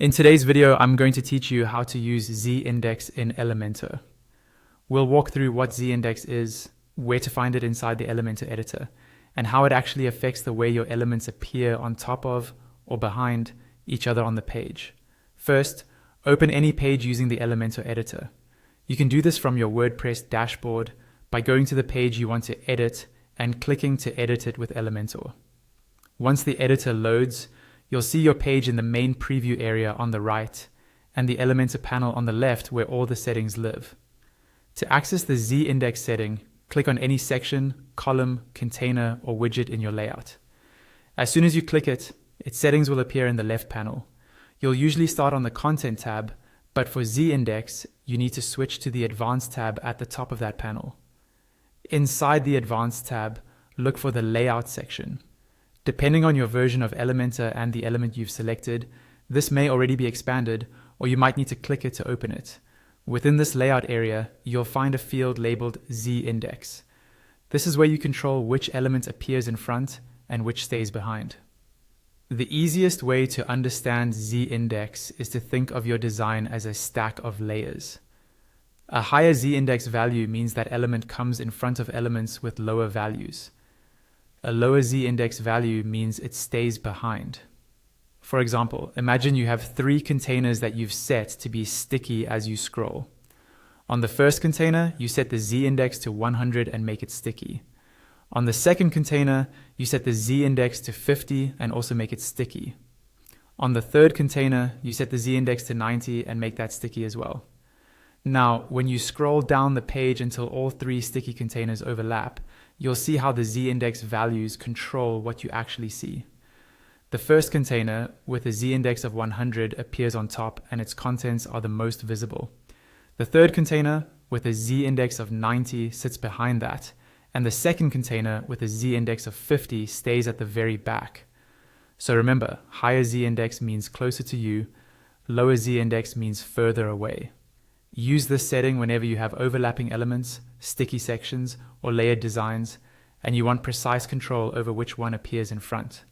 In today's video, I'm going to teach you how to use z-index in Elementor. We'll walk through what z-index is, where to find it inside the Elementor editor, and how it actually affects the way your elements appear on top of or behind each other on the page. First, open any page using the Elementor editor. You can do this from your WordPress dashboard by going to the page you want to edit and clicking to edit it with Elementor. Once the editor loads, you'll see your page in the main preview area on the right and the Elementor panel on the left where all the settings live. To access the z-index setting, click on any section, column, container, or widget in your layout. As soon as you click it, its settings will appear in the left panel. You'll usually start on the Content tab, but for z-index, you need to switch to the Advanced tab at the top of that panel. Inside the Advanced tab, look for the Layout section. Depending on your version of Elementor and the element you've selected, this may already be expanded, or you might need to click it to open it. Within this layout area, you'll find a field labeled z-index. This is where you control which element appears in front and which stays behind. The easiest way to understand z-index is to think of your design as a stack of layers. A higher z-index value means that element comes in front of elements with lower values. A lower z-index value means it stays behind. For example, imagine you have 3 containers that you've set to be sticky as you scroll. On the first container, you set the z-index to 100 and make it sticky. On the second container, you set the z-index to 50 and also make it sticky. On the third container, you set the z-index to 90 and make that sticky as well. Now, when you scroll down the page until all 3 sticky containers overlap, you'll see how the z-index values control what you actually see. The first container with a z-index of 100 appears on top and its contents are the most visible. The third container with a z-index of 90 sits behind that, and the second container with a z-index of 50 stays at the very back. So remember, higher z-index means closer to you, lower z-index means further away. Use this setting whenever you have overlapping elements, sticky sections, or layered designs, and you want precise control over which one appears in front.